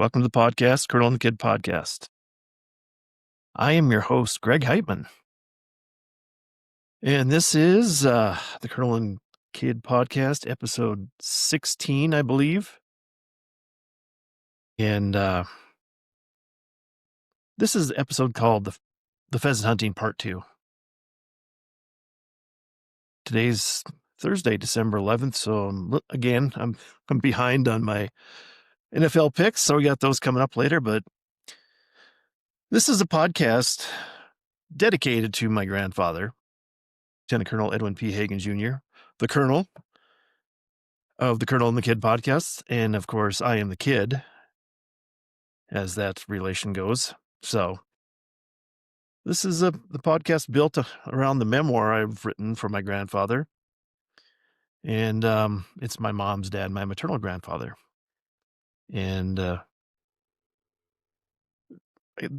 Welcome to the podcast, Colonel and the Kid podcast. I am your host, Greg Heidman. And this is the Colonel and Kid podcast, episode 16, I believe. And this is the episode called the Pheasant Hunting Part 2. Today's Thursday, December 11th. So again, I'm behind on my NFL picks. So we got those coming up later. But this is a podcast dedicated to my grandfather, Lieutenant Colonel Edwin P. Hagen Jr., the Colonel of the Colonel and the Kid podcast. And of course, I am the kid, as that relation goes. So this is the podcast built around the memoir I've written for my grandfather. And it's my mom's dad, my maternal grandfather. And the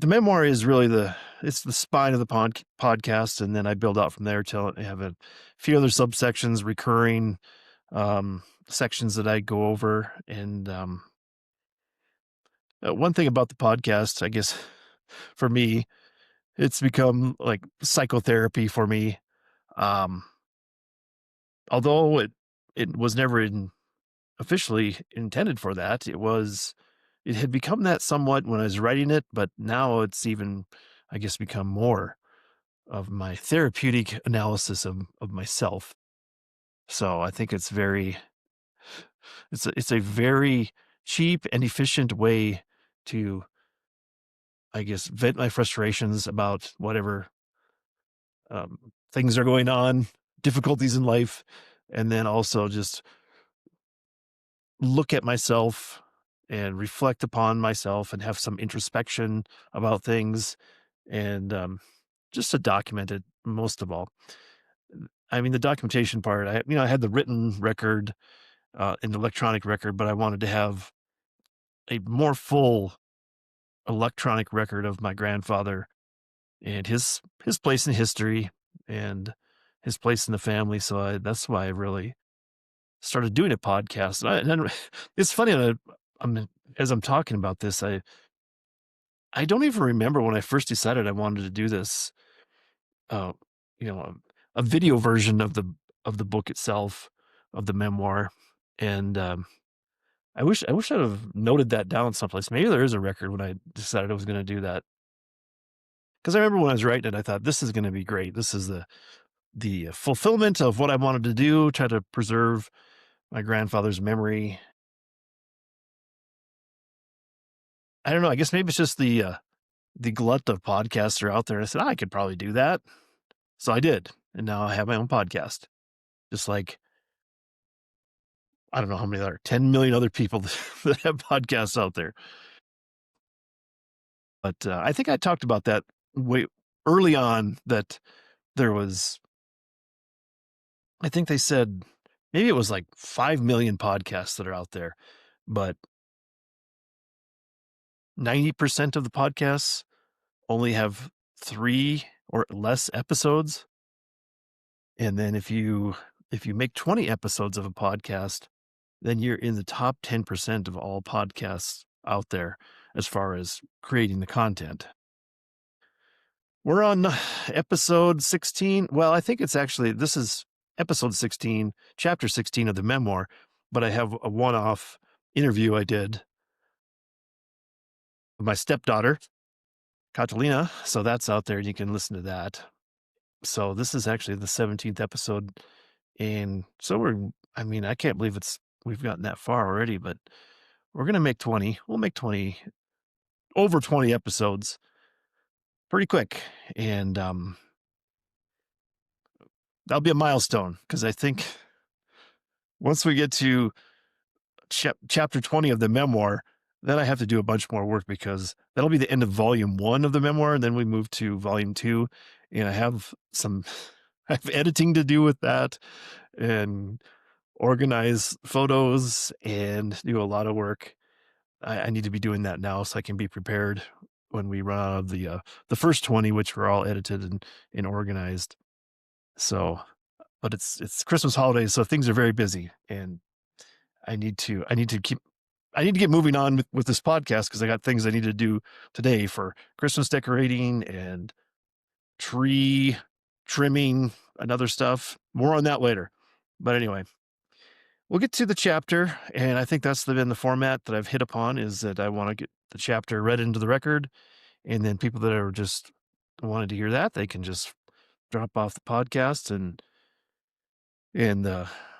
memoir is really it's the spine of the podcast. And then I build out from there till I have a few other subsections, recurring sections that I go over. And one thing about the podcast, I guess, for me, it's become like psychotherapy for me. Although it was never officially intended for that, it had become that somewhat when I was writing it, but now it's even, I guess, become more of my therapeutic analysis of myself. So I think it's a very cheap and efficient way to, I guess, vent my frustrations about whatever things are going on, difficulties in life, and then also just look at myself and reflect upon myself and have some introspection about things, and just to document it most of all. I mean, the documentation part, I had the written record, an electronic record, but I wanted to have a more full electronic record of my grandfather and his place in history and his place in the family. So that's why I really started doing a podcast. And it's funny, as I'm talking about this, I don't even remember when I first decided I wanted to do this. Uh, you know, a video version of the book itself, of the memoir, and I wish I'd have noted that down someplace. Maybe there is a record when I decided I was going to do that. Because I remember when I was writing it, I thought this is going to be great. This is the fulfillment of what I wanted to do, try to preserve my grandfather's memory. I don't know. I guess maybe it's just the glut of podcasts are out there. I said, I could probably do that. So I did. And now I have my own podcast. Just like, I don't know how many there are, 10 million other people that have podcasts out there. But I think I talked about that way early on, that there was, I think they said maybe it was like 5 million podcasts that are out there, but 90% of the podcasts only have 3 or less episodes. And then if you make 20 episodes of a podcast, then you're in the top 10% of all podcasts out there as far as creating the content. We're on episode 16. Well, I think this is episode 16, chapter 16 of the memoir, but I have a one-off interview I did with my stepdaughter, Catalina. So that's out there. You can listen to that. So this is actually the 17th episode. And so I can't believe we've gotten that far already, but we're going to make 20. We'll make over 20 episodes pretty quick. And that'll be a milestone, because I think once we get to chapter 20 of the memoir, then I have to do a bunch more work, because that'll be the end of volume 1 of the memoir. And then we move to volume 2, and I have editing to do with that, and organize photos and do a lot of work. I need to be doing that now so I can be prepared when we run out of the first 20, which were all edited and organized. So, but it's Christmas holidays, so things are very busy, and I need to keep I need to get moving on with this podcast because I got things I need to do today for Christmas decorating and tree trimming and other stuff. More on that later. But anyway, we'll get to the chapter, and I think that's been the format that I've hit upon, is that I want to get the chapter read into the record, and then people that are just wanted to hear that, they can just drop off the podcast, and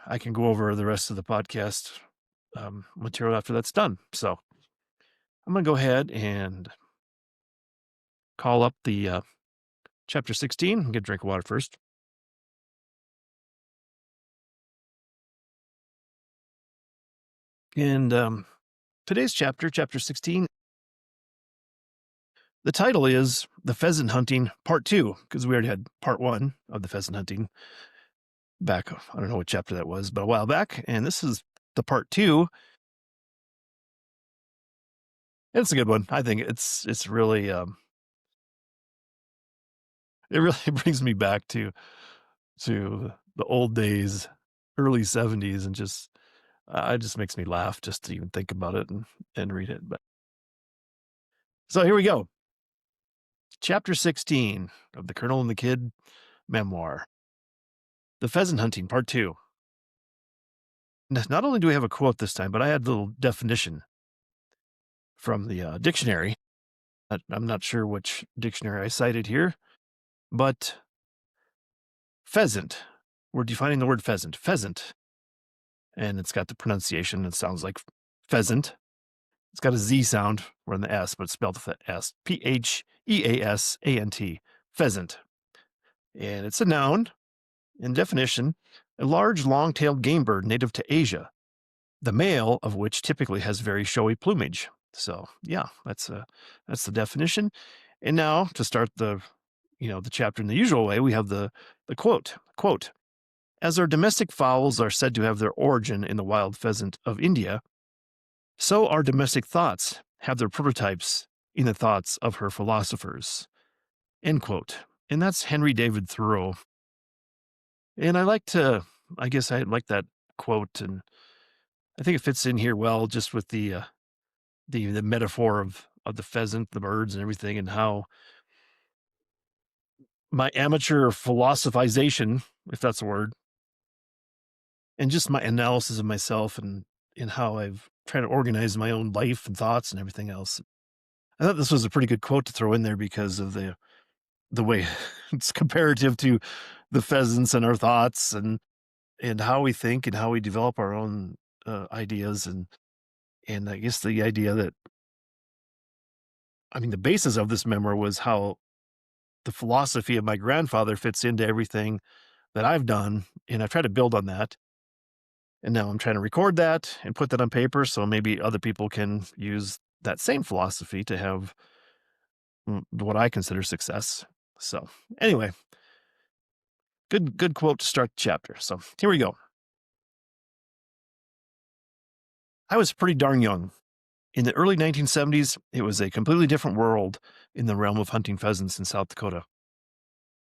I can go over the rest of the podcast material after that's done. So I'm going to go ahead and call up the chapter 16. Get a drink of water first. And today's chapter, chapter 16, the title is The Pheasant Hunting Part 2, because we already had Part 1 of the pheasant hunting back, I don't know what chapter that was, but a while back. And this is the Part 2. It's a good one. I think it's really, it really brings me back to the old days, early 70s, and just, it just makes me laugh just to even think about it and read it. But so here we go. Chapter 16 of the Colonel and the Kid memoir. The Pheasant Hunting, Part 2. Not only do we have a quote this time, but I had a little definition from the dictionary. I'm not sure which dictionary I cited here, but pheasant. We're defining the word pheasant. Pheasant. And it's got the pronunciation. It sounds like pheasant. It's got a Z sound or in the S, but it's spelled with the S. Pheasant. Pheasant. And it's a noun. In definition, a large long-tailed game bird native to Asia, the male of which typically has very showy plumage. So yeah, that's the definition. And now to start the chapter in the usual way, we have the quote. Quote, as our domestic fowls are said to have their origin in the wild pheasant of India, so our domestic thoughts have their prototypes in the thoughts of her philosophers. End quote. And that's Henry David Thoreau. And I like that quote, and I think it fits in here well, just with the metaphor of the pheasant, the birds, and everything, and how my amateur philosophization, if that's a word, and just my analysis of myself and how I've tried to organize my own life and thoughts and everything else. I thought this was a pretty good quote to throw in there because of the way it's comparative to the pheasants and our thoughts and how we think and how we develop our own ideas. And I guess the idea that, the basis of this memoir was how the philosophy of my grandfather fits into everything that I've done. And I've tried to build on that. And now I'm trying to record that and put that on paper so maybe other people can use that same philosophy to have what I consider success. So anyway, good quote to start the chapter. So here we go. I was pretty darn young. In the early 1970s, it was a completely different world in the realm of hunting pheasants in South Dakota.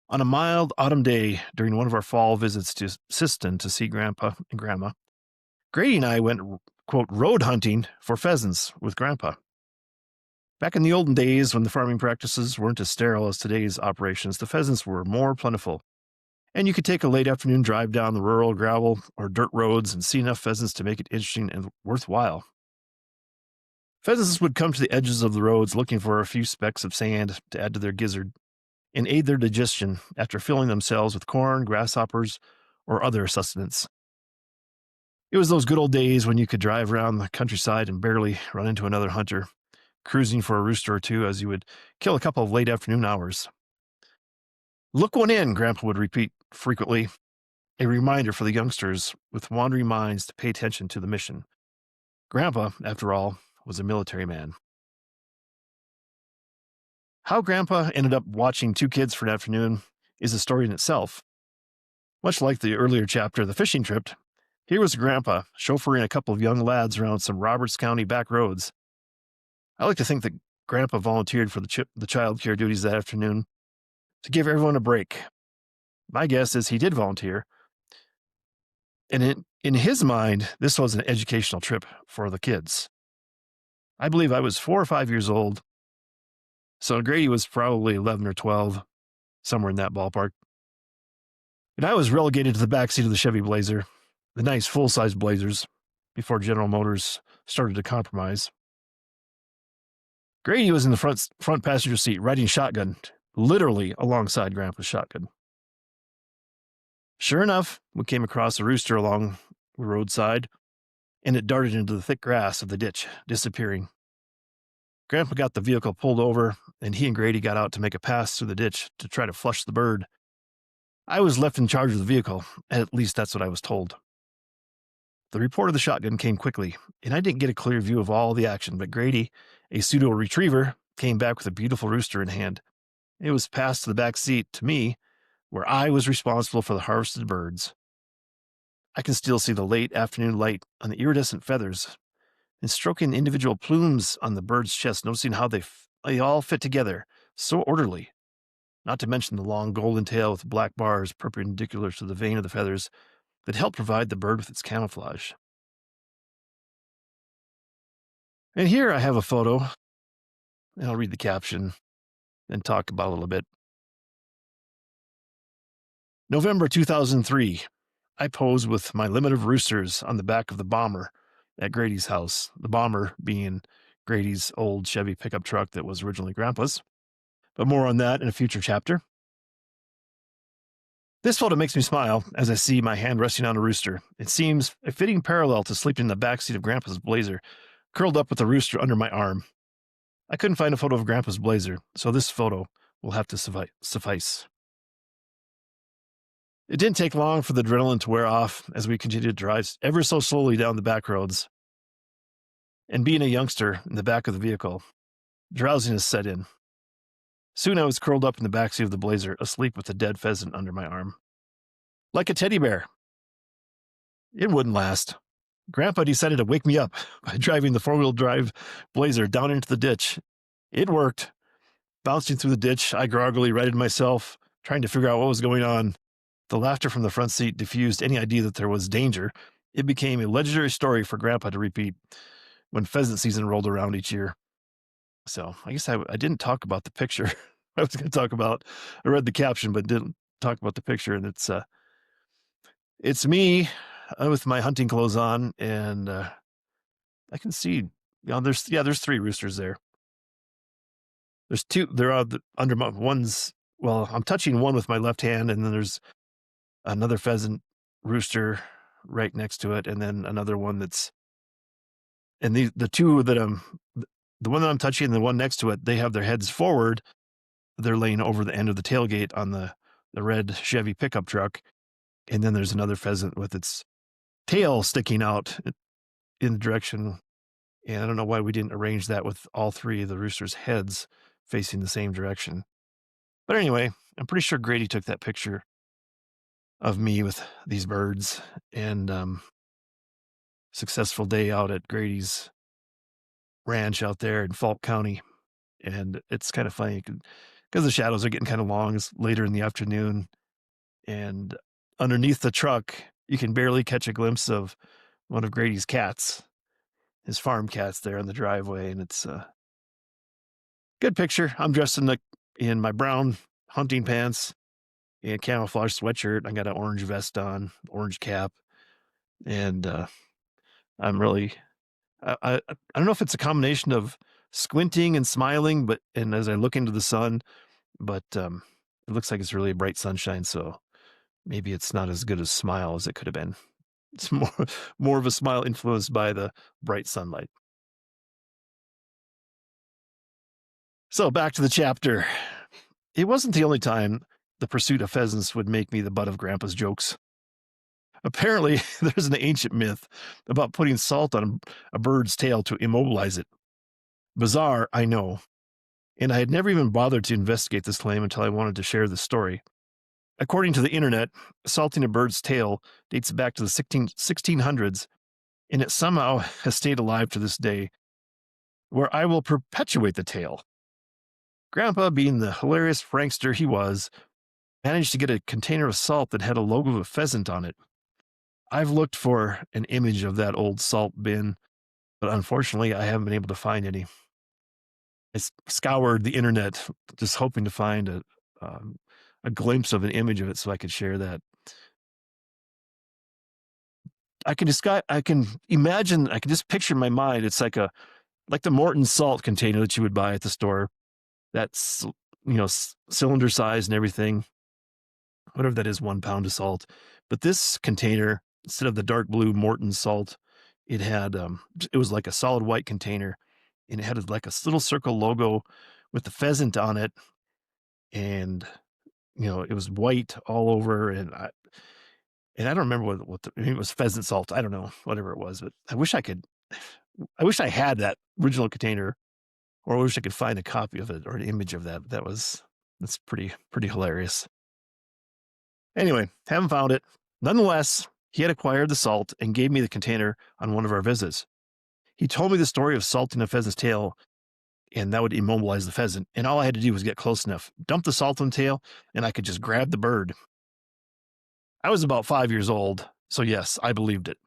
On a mild autumn day during one of our fall visits to Siston to see Grandpa and Grandma, Grady and I went, quote, road hunting for pheasants with Grandpa. Back in the olden days, when the farming practices weren't as sterile as today's operations, the pheasants were more plentiful, and you could take a late afternoon drive down the rural gravel or dirt roads and see enough pheasants to make it interesting and worthwhile. Pheasants would come to the edges of the roads looking for a few specks of sand to add to their gizzard and aid their digestion after filling themselves with corn, grasshoppers, or other sustenance. It was those good old days when you could drive around the countryside and barely run into another hunter, cruising for a rooster or two as you would kill a couple of late afternoon hours. Look one in, Grandpa would repeat frequently, a reminder for the youngsters with wandering minds to pay attention to the mission. Grandpa, after all, was a military man. How Grandpa ended up watching two kids for an afternoon is a story in itself. Much like the earlier chapter of the fishing trip, here was Grandpa chauffeuring a couple of young lads around some Roberts County back roads. I like to think that Grandpa volunteered for the child care duties that afternoon to give everyone a break. My guess is he did volunteer. And in his mind, this was an educational trip for the kids. I believe I was 4 or 5 years old. So Grady was probably 11 or 12, somewhere in that ballpark. And I was relegated to the backseat of the Chevy Blazer, the nice full-size Blazers, before General Motors started to compromise. Grady was in the front passenger seat riding shotgun, literally alongside Grandpa's shotgun. Sure enough, we came across a rooster along the roadside, and it darted into the thick grass of the ditch, disappearing. Grandpa got the vehicle pulled over, and he and Grady got out to make a pass through the ditch to try to flush the bird. I was left in charge of the vehicle, at least that's what I was told. The report of the shotgun came quickly, and I didn't get a clear view of all the action, but Grady, a pseudo retriever, came back with a beautiful rooster in hand. It was passed to the back seat to me, where I was responsible for the harvested birds. I can still see the late afternoon light on the iridescent feathers and stroking individual plumes on the bird's chest, noticing how they all fit together, so orderly. Not to mention the long golden tail with black bars perpendicular to the vein of the feathers that help provide the bird with its camouflage. And here I have a photo, and I'll read the caption and talk about it a little bit. November 2003. I posed with my limit of roosters on the back of the Bomber at Grady's house, the Bomber being Grady's old Chevy pickup truck that was originally Grandpa's. But more on that in a future chapter. This photo makes me smile as I see my hand resting on a rooster. It seems a fitting parallel to sleeping in the backseat of Grandpa's Blazer, curled up with the rooster under my arm. I couldn't find a photo of Grandpa's Blazer, so this photo will have to suffice. It didn't take long for the adrenaline to wear off as we continued to drive ever so slowly down the back roads. And being a youngster in the back of the vehicle, drowsiness set in. Soon I was curled up in the backseat of the Blazer, asleep with a dead pheasant under my arm. Like a teddy bear. It wouldn't last. Grandpa decided to wake me up by driving the four-wheel drive Blazer down into the ditch. It worked. Bouncing through the ditch, I groggily righted myself, trying to figure out what was going on. The laughter from the front seat diffused any idea that there was danger. It became a legendary story for Grandpa to repeat when pheasant season rolled around each year. So I guess I didn't talk about the picture. I was going to talk about, I read the caption, but didn't talk about the picture. And it's me with my hunting clothes on, and I can see, there's 3 roosters there. There's 2, they're under my, I'm touching one with my left hand, and then there's another pheasant rooster right next to it, and then another one and the 2 that the one that I'm touching and the one next to it, they have their heads forward. They're laying over the end of the tailgate on the red Chevy pickup truck. And then there's another pheasant with its tail sticking out in the direction. And I don't know why we didn't arrange that with all 3 of the roosters' heads facing the same direction. But anyway, I'm pretty sure Grady took that picture of me with these birds, and successful day out at Grady's ranch out there in Falk County. And it's kind of funny because the shadows are getting kind of long. It's later in the afternoon, and underneath the truck, you can barely catch a glimpse of one of Grady's cats, his farm cats there in the driveway. And it's a good picture. I'm dressed in my brown hunting pants and camouflage sweatshirt. I got an orange vest on, orange cap. And I'm really, I don't know if it's a combination of squinting and smiling, and as I look into the sun, but it looks like it's really a bright sunshine. So maybe it's not as good a smile as it could have been. It's more of a smile influenced by the bright sunlight. So back to the chapter. It wasn't the only time the pursuit of pheasants would make me the butt of Grandpa's jokes. Apparently, there's an ancient myth about putting salt on a bird's tail to immobilize it. Bizarre, I know. And I had never even bothered to investigate this claim until I wanted to share this story. According to the internet, salting a bird's tail dates back to the 1600s, and it somehow has stayed alive to this day, where I will perpetuate the tale. Grandpa, being the hilarious prankster he was, managed to get a container of salt that had a logo of a pheasant on it. I've looked for an image of that old salt bin, but unfortunately, I haven't been able to find any. Scoured the internet just hoping to find um, a glimpse of an image of it so I could share that. I can imagine, I can just picture in my mind, it's like the Morton salt container that you would buy at the store. That's, cylinder size and everything, whatever that is, 1 pound of salt. But this container, instead of the dark blue Morton salt, it was like a solid white container, and it had like a little circle logo with the pheasant on it. And, it was white all over. And I don't remember maybe it was pheasant salt. I don't know, whatever it was, but I wish I had that original container, or I wish I could find a copy of it or an image of that. That's pretty hilarious. Anyway, haven't found it. Nonetheless, he had acquired the salt and gave me the container on one of our visits. He told me the story of salting a pheasant's tail, and that would immobilize the pheasant. And all I had to do was get close enough, dump the salt on the tail, and I could just grab the bird. I was about 5 years old, so yes, I believed it.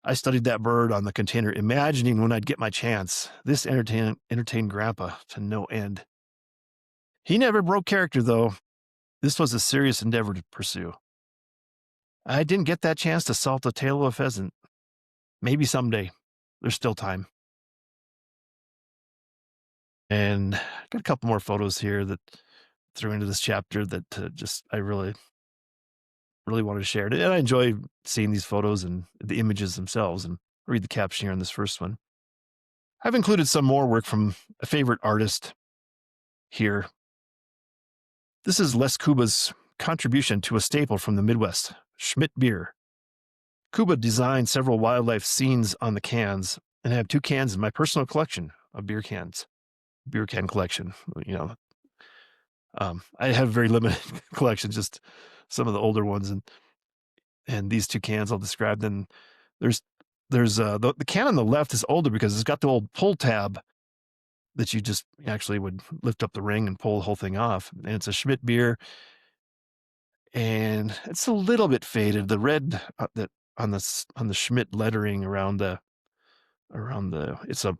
I studied that bird on the container, imagining when I'd get my chance. This entertained Grandpa to no end. He never broke character, though. This was a serious endeavor to pursue. I didn't get that chance to salt the tail of a pheasant. Maybe someday. There's still time. And I got a couple more photos here that threw into this chapter that I really wanted to share it. And I enjoy seeing these photos and the images themselves, and read the caption here on this first one. I've included some more work from a favorite artist here. This is Les Kuba's contribution to a staple from the Midwest, Schmidt beer. Kuba designed several wildlife scenes on the cans, and I have 2 cans in my personal collection of beer can collection. I have very limited collection, just some of the older ones, and these 2 cans I'll describe. Then there's the can on the left is older because it's got the old pull tab that you just actually would lift up the ring and pull the whole thing off. And it's a Schmidt beer, and it's a little bit faded. The red that on the Schmidt lettering around the it's a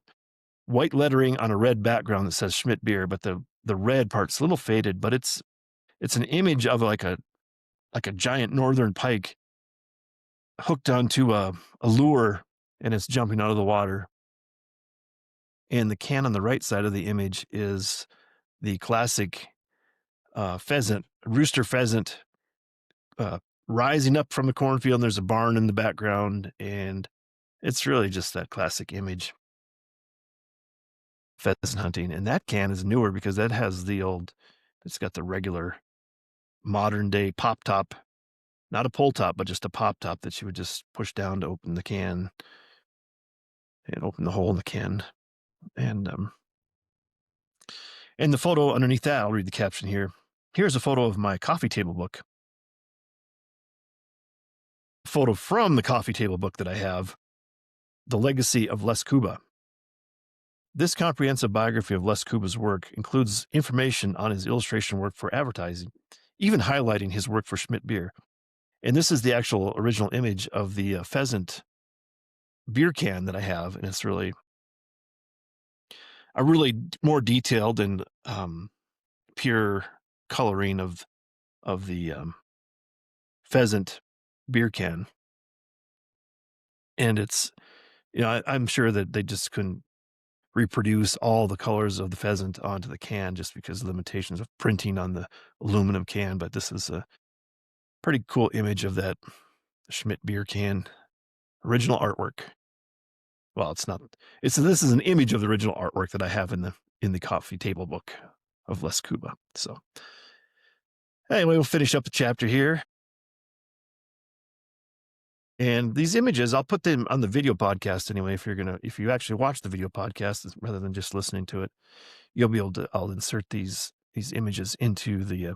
white lettering on a red background that says Schmidt beer, but the red part's a little faded. But it's an image of like a giant northern pike hooked onto a lure, and it's jumping out of the water. And the can on the right side of the image is the classic rooster pheasant, rising up from the cornfield, and there's a barn in the background, and it's really just that classic image, pheasant hunting. And that can is newer because that has it's got the regular modern day pop top, not a pull top, but just a pop top that you would just push down to open the can and open the hole in the can. And the photo underneath that, I'll read the caption here. Here's a photo of my coffee table book. A photo from the coffee table book that I have, The Legacy of Les Kuba. This comprehensive biography of Les Kuba's work includes information on his illustration work for advertising, even highlighting his work for Schmidt beer. And this is the actual original image of the pheasant beer can that I have, and it's really a really more detailed and pure coloring of the pheasant beer can. And it's, I'm sure that they just couldn't reproduce all the colors of the pheasant onto the can just because of limitations of printing on the aluminum can. But this is a pretty cool image of that Schmidt beer can original artwork. Well, it's not. This is an image of the original artwork that I have in the coffee table book of Les Kuba. So anyway, we'll finish up the chapter here. And these images, I'll put them on the video podcast anyway. If you actually watch the video podcast rather than just listening to it, you'll be able to. I'll insert these images into the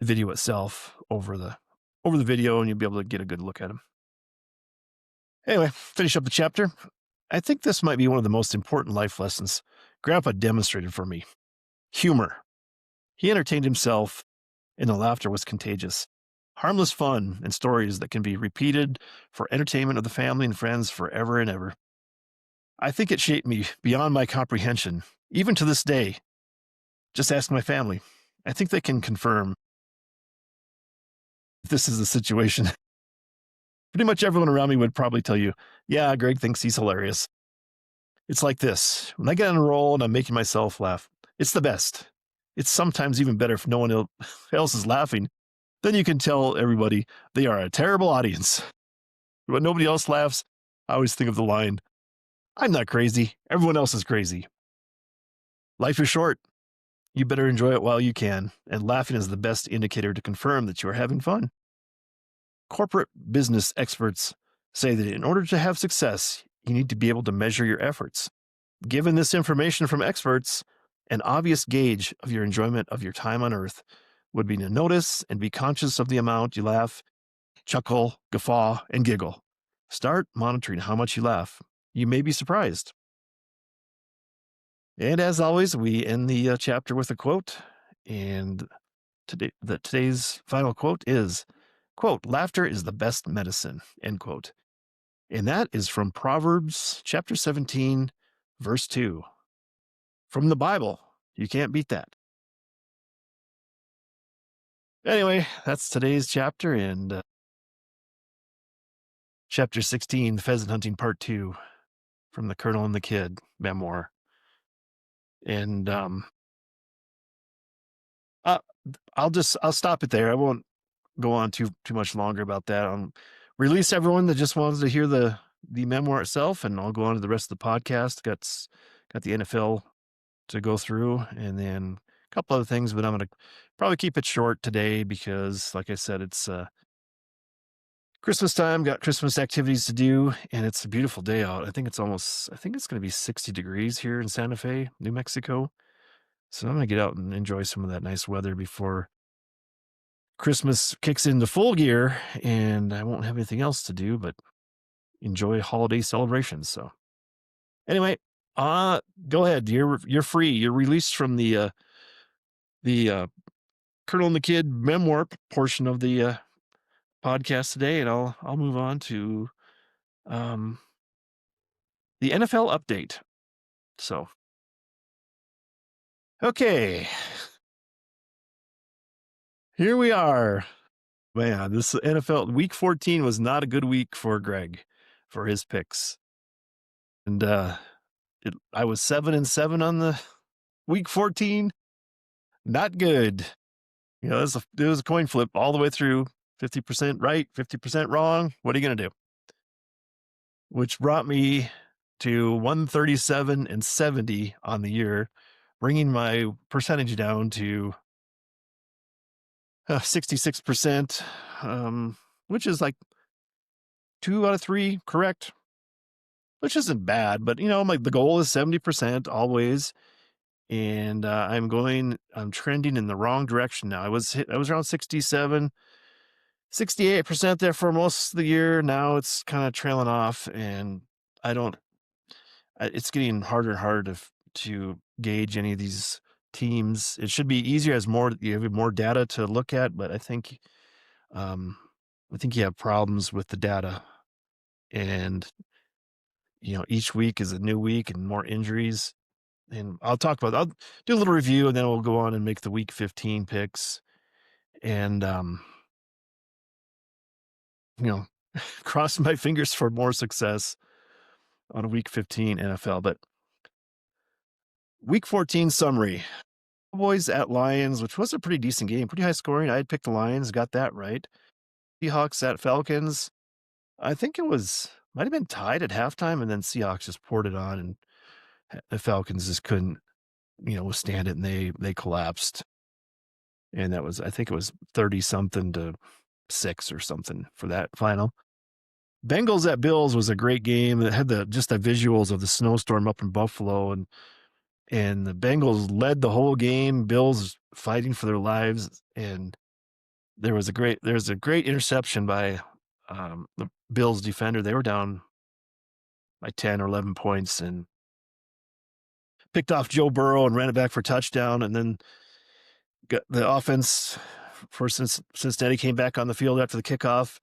video itself over the video, and you'll be able to get a good look at them. Anyway, finish up the chapter. I think this might be one of the most important life lessons Grandpa demonstrated for me. Humor. He entertained himself, and the laughter was contagious. Harmless fun and stories that can be repeated for entertainment of the family and friends forever and ever. I think it shaped me beyond my comprehension. Even to this day, just ask my family. I think they can confirm if this is the situation. Pretty much everyone around me would probably tell you, yeah, Greg thinks he's hilarious. It's like this. When I get on a roll and I'm making myself laugh, it's the best. It's sometimes even better if no one else is laughing. Then you can tell everybody they are a terrible audience. When nobody else laughs, I always think of the line, I'm not crazy. Everyone else is crazy. Life is short. You better enjoy it while you can, and laughing is the best indicator to confirm that you are having fun. Corporate business experts say that in order to have success, you need to be able to measure your efforts. Given this information from experts, an obvious gauge of your enjoyment of your time on Earth would be to notice and be conscious of the amount you laugh, chuckle, guffaw, and giggle. Start monitoring how much you laugh. You may be surprised. And as always, we end the chapter with a quote. And today's final quote is, quote, laughter is the best medicine, end quote. And that is from Proverbs chapter 17, verse 2. From the Bible. You can't beat that. Anyway, that's today's chapter, and chapter 16, Pheasant Hunting Part 2, from the Colonel and the Kid memoir. And I'll stop it there. I won't go on too much longer about that. I'll release everyone that just wants to hear the memoir itself, and I'll go on to the rest of the podcast. Got the NFL to go through, and then a couple other things, but I'm going to probably keep it short today because, like I said, it's Christmas time, got Christmas activities to do, and it's a beautiful day out. I think it's going to be 60 degrees here in Santa Fe, New Mexico. So I'm going to get out and enjoy some of that nice weather before Christmas kicks into full gear, and I won't have anything else to do but enjoy holiday celebrations. So anyway, go ahead. You're free. You're released from the Colonel and the Kid memoir portion of the podcast today, and I'll move on to the NFL update. So, okay, here we are. Man, this NFL week 14 was not a good week for Greg for his picks, and I was 7-7 on the week 14. Not good. You know, it was a coin flip all the way through. 50% right, 50% wrong. What are you gonna do? Which brought me to 137-70 on the year, bringing my percentage down to 66%, which is like 2 out of 3 correct, which isn't bad. But the goal is 70% always, and I'm trending in the wrong direction now. I was around 67, 68% there for most of the year. Now it's kind of trailing off, and it's getting harder and harder to gauge any of these teams. It should be easier as you have more data to look at, but I think you have problems with the data, and each week is a new week and more injuries. And I'll do a little review, and then we'll go on and make the week 15 picks, and cross my fingers for more success on week 15 NFL. But week 14 summary. Cowboys at Lions, which was a pretty decent game, pretty high scoring. I had picked the Lions, got that right. Seahawks at Falcons. I think might have been tied at halftime, and then Seahawks just poured it on, and the Falcons just couldn't, withstand it, and they collapsed. And I think it was 30-something to 6 or something for that final. Bengals at Bills was a great game. It had the visuals of the snowstorm up in Buffalo, and the Bengals led the whole game. Bills fighting for their lives, and there was a great interception by the Bills defender. They were down by 10 or 11 points and picked off Joe Burrow and ran it back for a touchdown. And then got the offense for Cincinnati came back on the field after the kickoff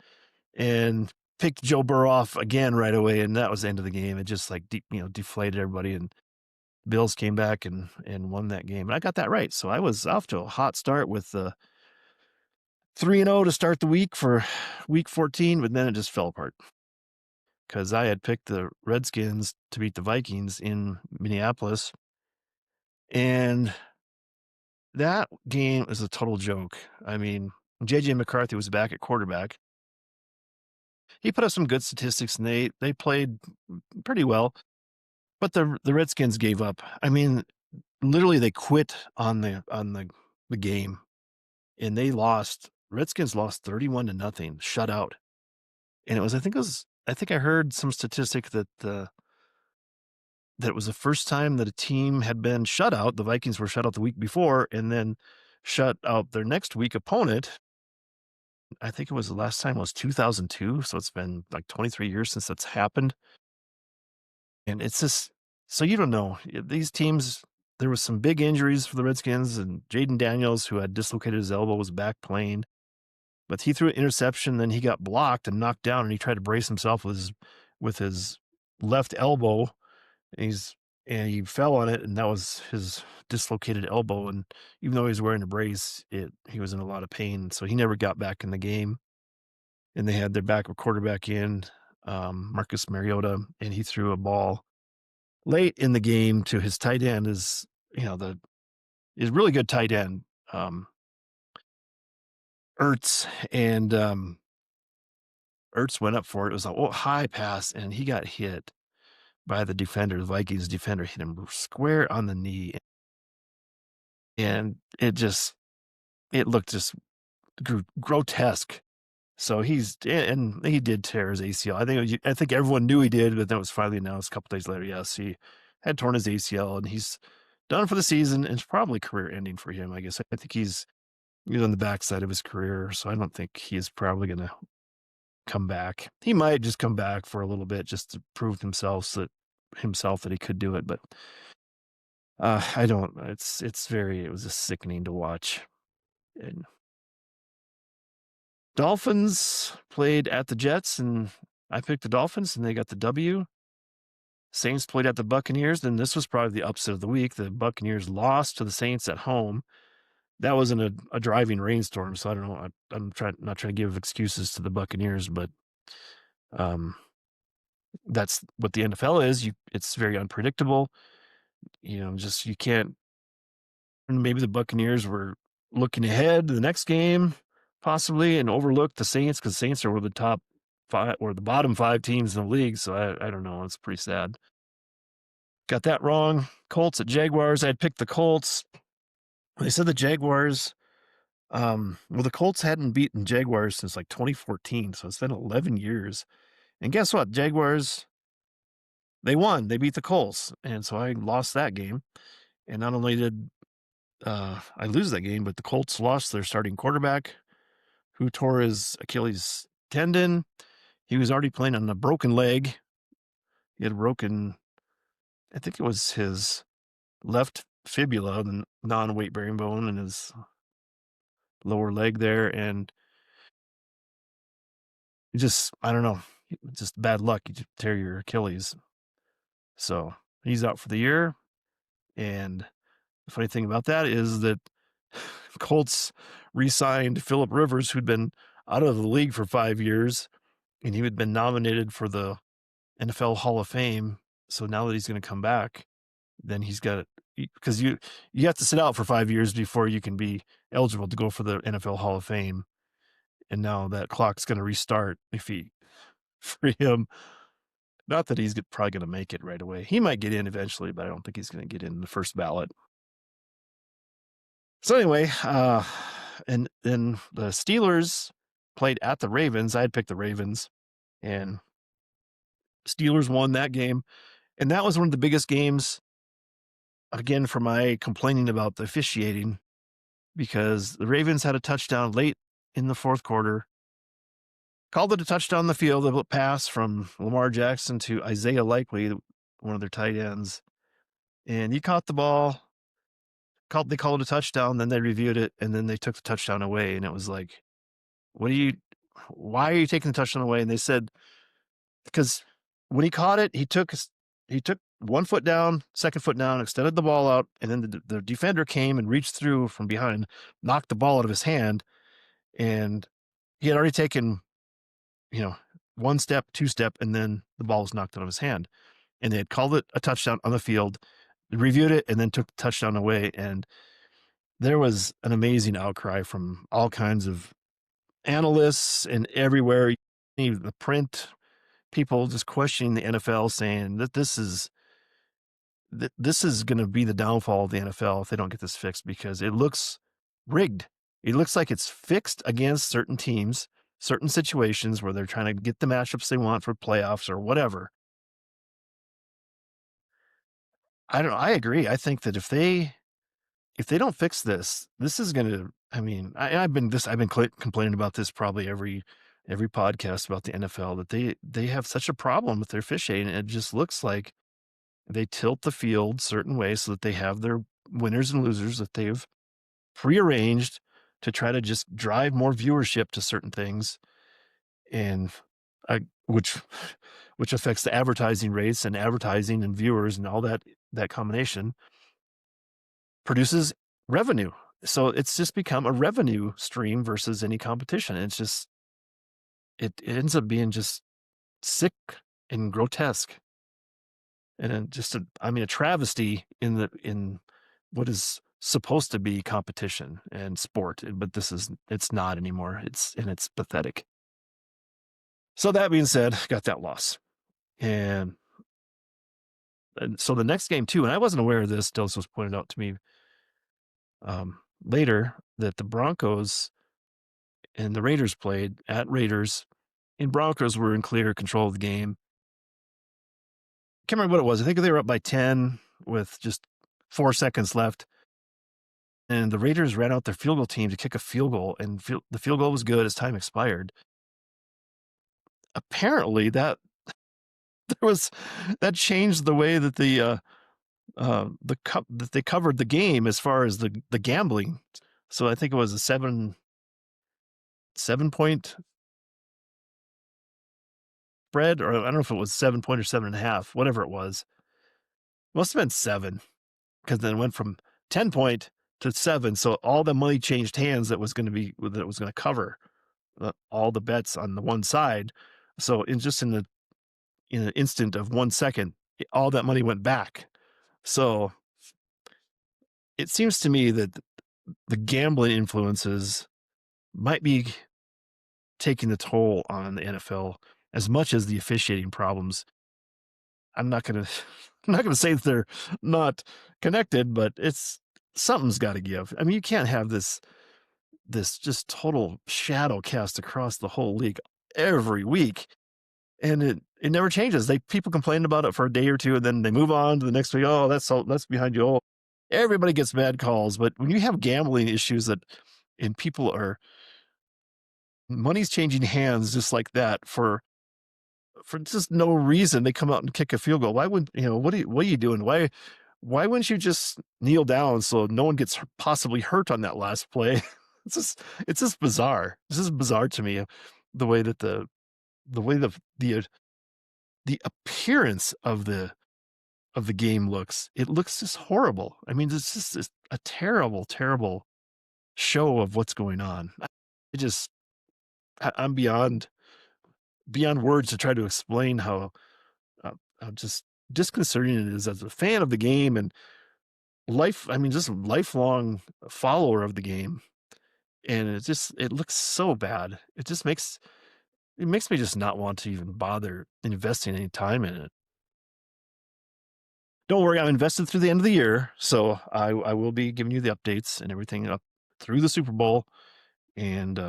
and picked Joe Burrow off again right away, and that was the end of the game. It just like deflated everybody, and Bills came back and won that game. And I got that right, so I was off to a hot start with 3-0 to start the week for week 14, but then it just fell apart because I had picked the Redskins to beat the Vikings in Minneapolis, and that game is a total joke. I mean, J.J. McCarthy was back at quarterback. He put up some good statistics, and they played pretty well, but the Redskins gave up. I mean, literally they quit on the game, and they lost. Redskins lost 31-0, shut out. And I think I heard some statistic that that it was the first time that a team had been shut out. The Vikings were shut out the week before and then shut out their next week opponent. I think it was the last time was 2002, so it's been like 23 years since that's happened. And it's just so you don't know. These teams, there was some big injuries for the Redskins, and Jaden Daniels, who had dislocated his elbow, was back playing. But he threw an interception, then he got blocked and knocked down, and he tried to brace himself with his left elbow. And he fell on it, and that was his dislocated elbow. And even though he was wearing a brace, he was in a lot of pain, so he never got back in the game. And they had their backup quarterback in, Marcus Mariota, and he threw a ball late in the game to his tight end. Is really good tight end, Ertz, and Ertz went up for it. It was a high pass, and he got hit by the defender. The Vikings defender hit him square on the knee, and it looked just grotesque. So he did tear his ACL. I think everyone knew he did, but then it was finally announced a couple days later. Yes, he had torn his ACL, and he's done for the season. And it's probably career ending for him. I guess I think he's on the backside of his career, so I don't think he is probably going to come back. He might just come back for a little bit just to prove himself that he could do it, but I don't. It was just sickening to watch. And Dolphins played at the Jets, and I picked the Dolphins, and they got the W. Saints played at the Buccaneers, and this was probably the upset of the week. The Buccaneers lost to the Saints at home. That wasn't a driving rainstorm, so I don't know. I'm not trying to give excuses to the Buccaneers, but that's what the NFL is. It's very unpredictable. Just you can't. Maybe the Buccaneers were looking ahead to the next game, possibly, and overlooked the Saints because Saints are one of the top 5 or the bottom 5 teams in the league. So I don't know. It's pretty sad. Got that wrong. Colts at Jaguars. I had picked the Colts. They said the Jaguars. The Colts hadn't beaten Jaguars since like 2014, so it's been 11 years. And guess what? Jaguars, they won. They beat the Colts, and so I lost that game. And not only did I lose that game, but the Colts lost their starting quarterback, who tore his Achilles tendon. He was already playing on a broken leg. He had broken, I think it was his left fibula, the non-weight bearing bone in his lower leg there, and I don't know, just bad luck. You tear your Achilles, so he's out for the year. And the funny thing about that is that Colts re-signed Phillip Rivers, who'd been out of the league for 5 years, and he had been nominated for the NFL Hall of Fame. So now that he's going to come back, then he's got because you have to sit out for 5 years before you can be eligible to go for the NFL Hall of Fame. And now that clock's going to restart for him. Not that he's probably going to make it right away. He might get in eventually, but I don't think he's going to get in the first ballot. So anyway, and then the Steelers played at the Ravens. I had picked the Ravens, and Steelers won that game. And that was one of the biggest games, again, for my complaining about the officiating, because the Ravens had a touchdown late in the fourth quarter, called it a touchdown on the field, a pass from Lamar Jackson to Isaiah Likely, one of their tight ends. And he caught the ball, they called it a touchdown, then they reviewed it, and then they took the touchdown away. And it was like, what do you why are you taking the touchdown away? And they said, because when he caught it, he took 1 foot down, 2nd foot down, extended the ball out, and then the defender came and reached through from behind, knocked the ball out of his hand, and he had already taken, 1 step, 2 step, and then the ball was knocked out of his hand. And they had called it a touchdown on the field, reviewed it, and then took the touchdown away. And there was an amazing outcry from all kinds of analysts and everywhere, even the print people just questioning the NFL, saying that this is going to be the downfall of the NFL if they don't get this fixed, because it looks rigged. It looks like it's fixed against certain teams, certain situations where they're trying to get the matchups they want for playoffs or whatever. I don't know. I agree. I think that if they don't fix this, this is going to, I mean, I've been complaining about this probably every podcast about the NFL, that they have such a problem with their officiating. It just looks like they tilt the field certain ways so that they have their winners and losers that they've prearranged to try to just drive more viewership to certain things, and which affects the advertising rates and advertising and viewers, and all that combination produces revenue. So it's just become a revenue stream versus any competition. It's just, it ends up being just sick and grotesque, and then just a travesty in what is supposed to be competition and sport, but it's not anymore. It's pathetic. So that being said, got that loss. And so the next game too, and I wasn't aware of this till this was pointed out to me later, that the Broncos and the Raiders played at Raiders, and Broncos were in clear control of the game. Can't remember what it was. I think they were up by 10 with just 4 seconds left, and the Raiders ran out their field goal team to kick a field goal, and the field goal was good as time expired. Apparently that changed the way that that they covered the game as far as the gambling. So I think it was a 7-point spread, or I don't know if it was 7-point or 7.5, whatever it was. Must have been 7, because then it went from 10-point to 7. So all the money changed hands that was going to cover all the bets on the one side. So in an instant of 1 second, all that money went back. So it seems to me that the gambling influences might be taking the toll on the NFL as much as the officiating problems. I'm not going to say that they're not connected, but something's got to give. I mean, you can't have this just total shadow cast across the whole league every week, and it never changes. People complain about it for a day or two, and then they move on to the next week. Oh, that's behind you. Oh, everybody gets bad calls. But when you have gambling issues and money's changing hands just like that for just no reason, they come out and kick a field goal. Why would what are you doing? Why wouldn't you just kneel down so no one gets possibly hurt on that last play? It's just bizarre. This is bizarre to me, the way that the appearance of the game looks. It looks just horrible. I mean, it's just a terrible, terrible show of what's going on. I'm beyond words to try to explain how just disconcerting it is as a fan of the game and just a lifelong follower of the game. And it looks so bad. It makes me just not want to even bother investing any time in it. Don't worry, I'm invested through the end of the year, so I will be giving you the updates and everything up through the Super Bowl, and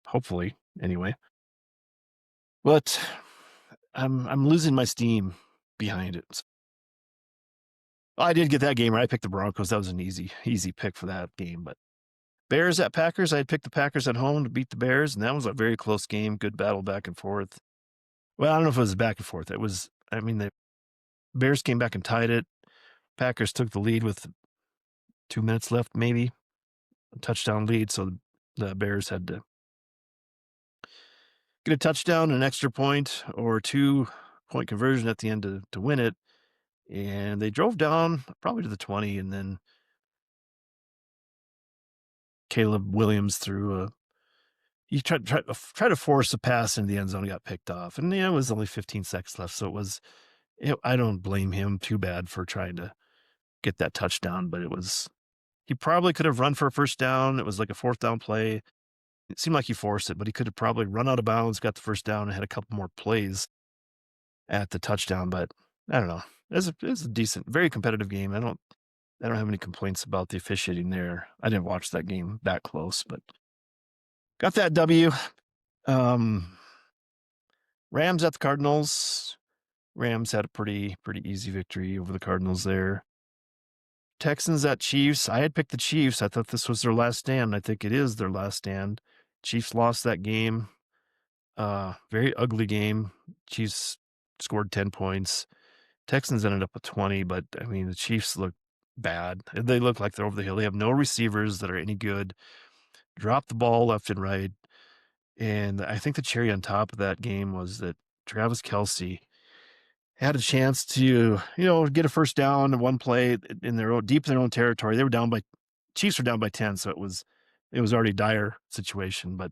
hopefully, anyway. But I'm losing my steam behind it. I did get that game right. I picked the Broncos. That was an easy pick for that game. But Bears at Packers, I had picked the Packers at home to beat the Bears, and that was a very close game. Good battle back and forth. Well, I don't know if it was back and forth. The Bears came back and tied it. Packers took the lead with 2 minutes left, maybe a touchdown lead. So the Bears had to get a touchdown, an extra point, or 2-point conversion at the end to win it. And they drove down probably to the 20, and then Caleb Williams threw a he tried to force a pass into the end zone, got picked off, and yeah, it was only 15 seconds left, so it was. I don't blame him too bad for trying to get that touchdown, but it was he probably could have run for a first down. It was like a fourth down play. It seemed like he forced it, but he could have probably run out of bounds, got the first down, and had a couple more plays at the touchdown. But I don't know. It's a decent, very competitive game. I don't have any complaints about the officiating there. I didn't watch that game that close, but got that W. Um, Rams at the Cardinals. Rams had a pretty easy victory over the Cardinals there. Texans at Chiefs. I had picked the Chiefs. I thought this was their last stand. I think it is their last stand. Chiefs lost that game. Very ugly game. Chiefs scored 10 points. Texans ended up with 20, but I mean, the Chiefs look bad. They look like they're over the hill. They have no receivers that are any good. Drop the ball left and right. And I think the cherry on top of that game was that Travis Kelsey had a chance to, get a first down in one play in their own deep in their own territory. They were down by Chiefs were down by 10, so it was already a dire situation. But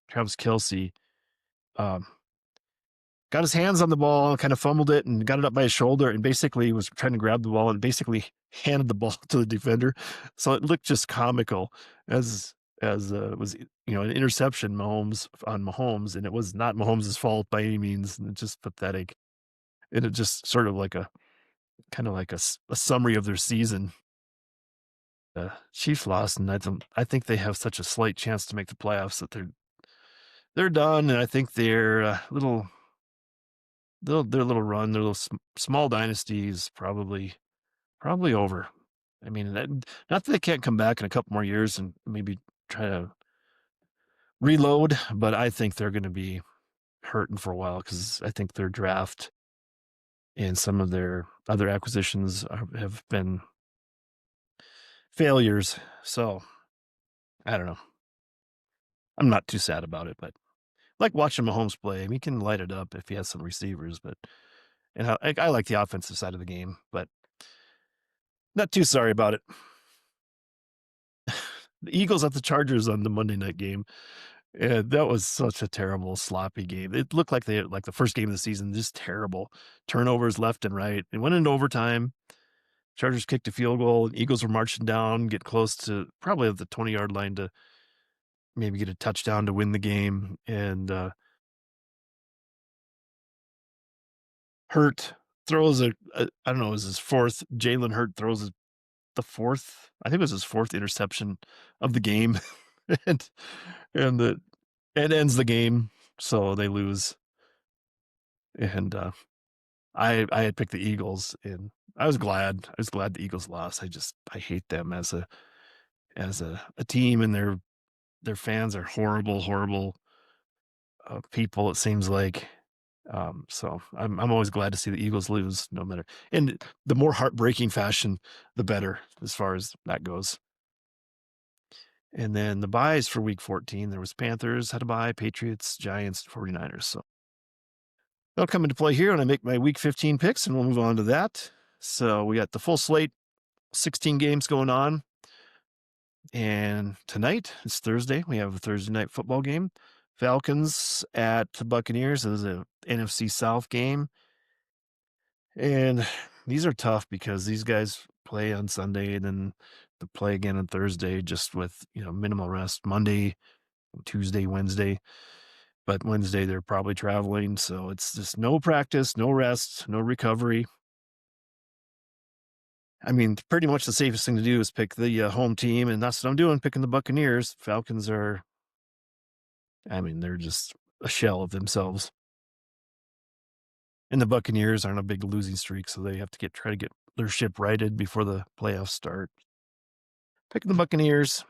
Travis Kelsey got his hands on the ball, kind of fumbled it, and got it up by his shoulder, and basically was trying to grab the ball and basically handed the ball to the defender. So it looked just comical as it was an interception Mahomes, and it was not Mahomes' fault by any means, and it's just pathetic. And it just sort of like a kind of like a summary of their season. Chiefs lost, and I think they have such a slight chance to make the playoffs that they're done, and I think their little run, their little small dynasty is probably over. I mean, not that they can't come back in a couple more years and maybe try to reload, but I think they're going to be hurting for a while because I think their draft and some of their other acquisitions have been failures. So I don't know. I'm not too sad about it, but I like watching Mahomes play. I mean, he can light it up if he has some receivers, and I like the offensive side of the game, but not too sorry about it. The Eagles at the Chargers on the Monday night game. And that was such a terrible, sloppy game. It looked like like the first game of the season, just terrible. Turnovers left and right. It went into overtime. Chargers kicked a field goal. Eagles were marching down, get close to probably at the 20-yard line to maybe get a touchdown to win the game. And Hurt throws I don't know, it was his fourth. Jalen Hurt throws the fourth. I think it was his fourth interception of the game. and and it ends the game, so they lose. And I had picked the Eagles, and I was glad. I was glad the Eagles lost. I hate them as a team, and their fans are horrible, horrible people. It seems like. So I'm always glad to see the Eagles lose, no matter. And the more heartbreaking fashion, the better, as far as that goes. And then the buys for week 14, there was Panthers had a buy, Patriots, Giants, 49ers. So they'll come into play here when I make my week 15 picks, and we'll move on to that. So we got the full slate, 16 games going on. And tonight, it's Thursday, we have a Thursday night football game. Falcons at the Buccaneers. This is a NFC South game. And these are tough because these guys play on Sunday and then to play again on Thursday, just with, minimal rest Monday, Tuesday, Wednesday. But Wednesday, they're probably traveling. So it's just no practice, no rest, no recovery. I mean, pretty much the safest thing to do is pick the home team. And that's what I'm doing, picking the Buccaneers. Falcons they're just a shell of themselves. And the Buccaneers are on a big losing streak, so they have to try to get their ship righted before the playoffs start. Picking the Buccaneers.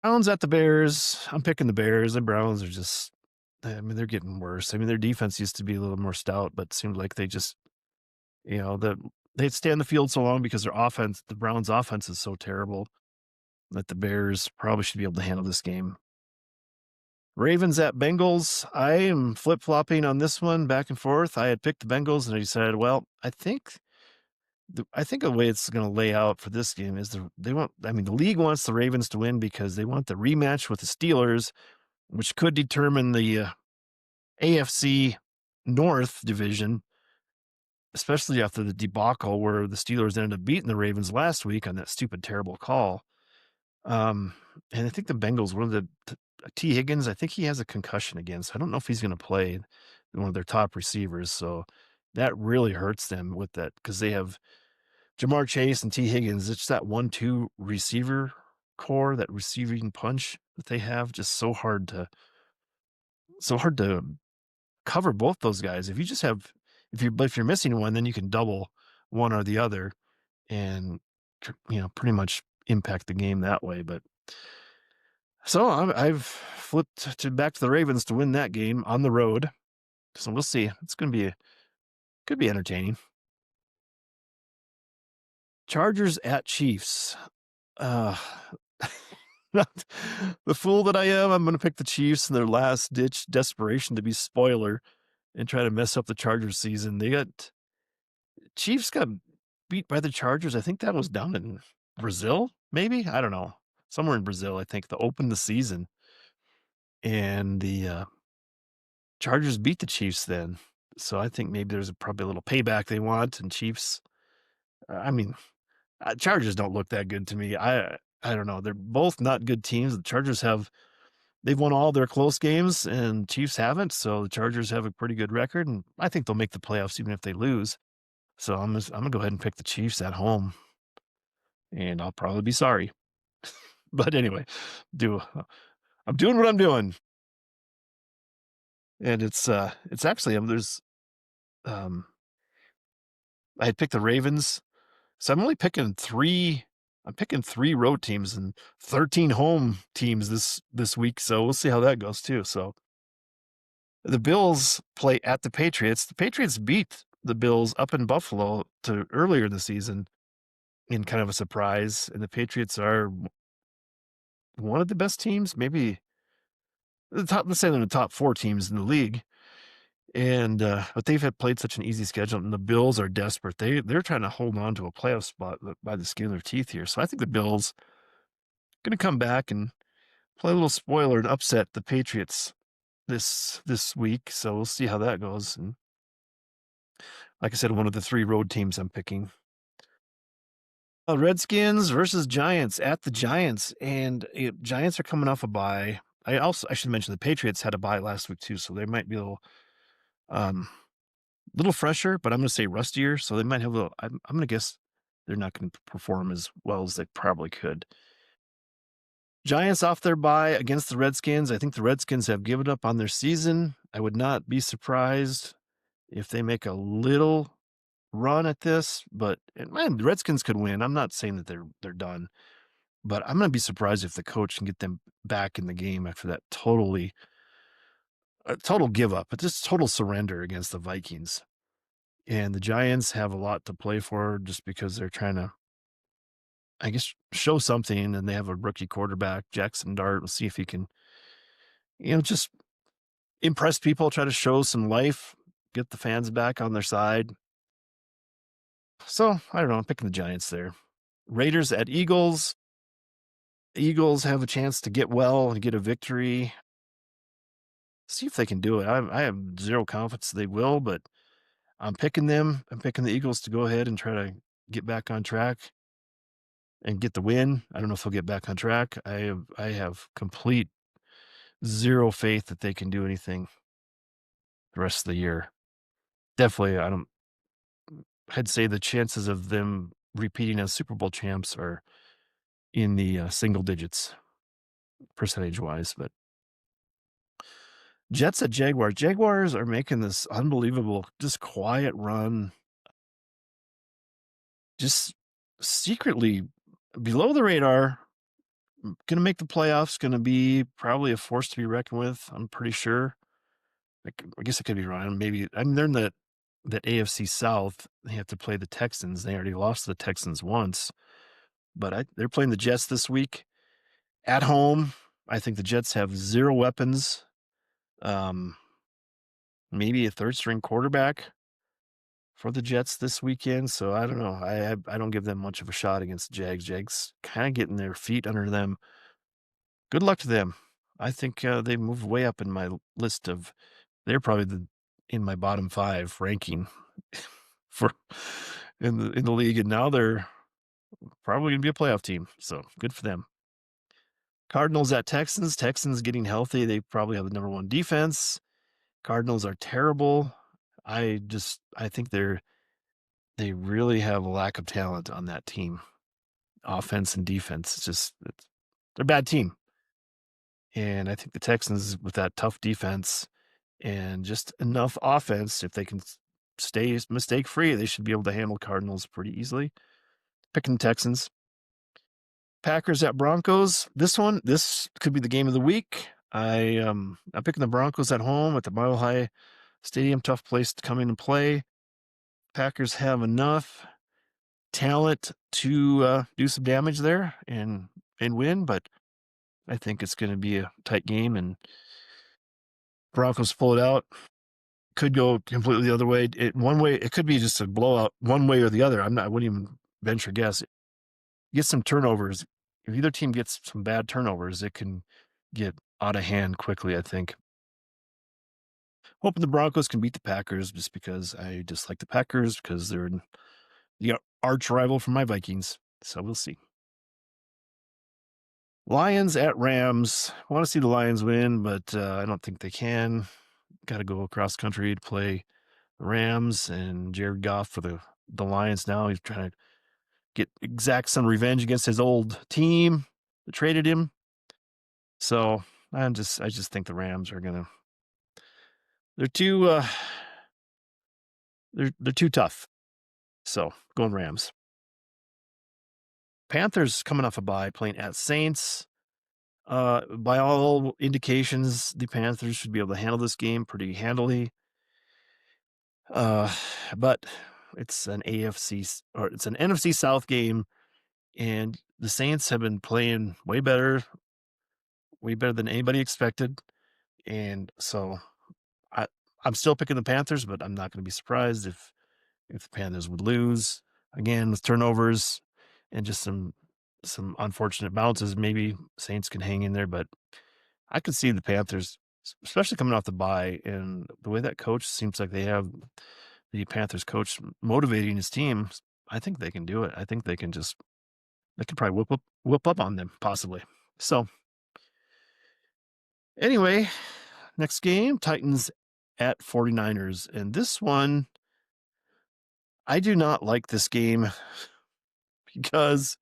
Browns at the Bears. I'm picking the Bears. The Browns are they're getting worse. Their defense used to be a little more stout, but it seemed like they just, they'd stay on the field so long because the Browns' offense is so terrible that the Bears probably should be able to handle this game. Ravens at Bengals. I am flip-flopping on this one back and forth. I had picked the Bengals and I decided, well, I think the way it's going to lay out for this game is the league wants the Ravens to win because they want the rematch with the Steelers, which could determine the AFC North division, especially after the debacle where the Steelers ended up beating the Ravens last week on that stupid, terrible call. Um, and I think the Bengals, T. Higgins, I think he has a concussion again, so I don't know if he's going to play, one of their top receivers. So that really hurts them with that because they have Jamar Chase and T. Higgins. It's that 1-2 receiver core, that receiving punch that they have, just so hard to cover both those guys. If you're missing one, then you can double one or the other and pretty much impact the game that way. But so I've flipped back to the Ravens to win that game on the road. So we'll see. It's could be entertaining. Chargers at Chiefs. Uh the fool that I am, I'm going to pick the Chiefs in their last ditch desperation to be spoiler and try to mess up the Chargers season. Chiefs got beat by the Chargers. I think that was down in Brazil, maybe? I don't know. Somewhere in Brazil, I think, to open the season. And the Chargers beat the Chiefs then. So I think maybe there's probably a little payback they want. And Chiefs, Chargers don't look that good to me. I don't know. They're both not good teams. The Chargers they've won all their close games and Chiefs haven't. So the Chargers have a pretty good record. And I think they'll make the playoffs even if they lose. So I'm going to go ahead and pick the Chiefs at home. And I'll probably be sorry. But anyway, I'm doing what I'm doing. And it's actually, I had picked the Ravens. So I'm picking three road teams and 13 home teams this week. So we'll see how that goes too. So the Bills play at the Patriots. The Patriots beat the Bills up in Buffalo to earlier in the season in kind of a surprise. And the Patriots are one of the best teams, maybe let's say they're the top 4 teams in the league. And but they've played such an easy schedule, and the Bills are desperate. They're trying to hold on to a playoff spot by the skin of their teeth here. So I think the Bills going to come back and play a little spoiler and upset the Patriots this week. So we'll see how that goes. And like I said, one of the 3 road teams I'm picking. Redskins versus Giants at the Giants, and Giants are coming off a bye. I should mention the Patriots had a bye last week too, so they might be a little fresher, but I'm going to say rustier. So they might have I'm going to guess they're not going to perform as well as they probably could. Giants off their bye against the Redskins. I think the Redskins have given up on their season. I would not be surprised if they make a little run at this, but man, the Redskins could win. I'm not saying that they're done, but I'm going to be surprised if the coach can get them back in the game after that total give up, but just total surrender against the Vikings. And the Giants have a lot to play for just because they're trying to, I guess, show something. And they have a rookie quarterback, Jackson Dart. We'll see if he can, just impress people, try to show some life, get the fans back on their side. So I don't know. I'm picking the Giants there. Raiders at Eagles. Eagles have a chance to get well and get a victory. See if they can do it. I have zero confidence they will, but I'm picking them. I'm picking the Eagles to go ahead and try to get back on track and get the win. I don't know if they'll get back on track. I have complete zero faith that they can do anything the rest of the year. Definitely, I'd say the chances of them repeating as Super Bowl champs are in the single digits percentage-wise. But Jets at Jaguars. Jaguars are making this unbelievable, just quiet run. Just secretly below the radar, going to make the playoffs, going to be probably a force to be reckoned with. I'm pretty sure. I guess I could be wrong. Maybe they're in that AFC South. They have to play the Texans. They already lost to the Texans once, but they're playing the Jets this week at home. I think the Jets have 0 weapons, um, maybe a 3rd string quarterback for the Jets this weekend, so I don't know. I don't give them much of a shot against the Jags. Jags kinda getting their feet under them. Good luck to them. I think, they move way up in my list of they're probably in my bottom 5 ranking for in the league, and now they're probably gonna be a playoff team, so good for them. Cardinals at Texans. Texans getting healthy. They probably have the number 1 defense. Cardinals are terrible. I think they really have a lack of talent on that team, offense and defense. They're a bad team. And I think the Texans with that tough defense and just enough offense, if they can stay mistake free, they should be able to handle Cardinals pretty easily. Picking Texans. Packers at Broncos. This could be the game of the week. I'm picking the Broncos at home at the Mile High Stadium. Tough place to come in and play. Packers have enough talent to do some damage there and win, but I think it's going to be a tight game and Broncos pull it out. Could go completely the other way. One way, it could be just a blowout one way or the other. I wouldn't even venture guess. Get some turnovers. If either team gets some bad turnovers, it can get out of hand quickly, I think. Hoping the Broncos can beat the Packers just because I dislike the Packers because they're the arch rival for my Vikings. So we'll see. Lions at Rams. I want to see the Lions win, but I don't think they can. Got to go across country to play the Rams and Jared Goff for the Lions now. He's trying to exact some revenge against his old team that traded him. So I just think the Rams are gonna. They're too they're too tough. So going Rams. Panthers coming off a bye, playing at Saints. By all indications, the Panthers should be able to handle this game pretty handily. But it's an it's an NFC South game, and the Saints have been playing way better than anybody expected. And so I I'm still picking the Panthers, but I'm not going to be surprised if the Panthers would lose again with turnovers and just some unfortunate bounces. Maybe Saints can hang in there, but I could see the Panthers, especially coming off the bye, and the way that coach seems like they have the Panthers coach motivating his team. I think they can do it. I think they could probably whip up on them possibly. So anyway, next game, Titans at 49ers. And this one, I do not like this game because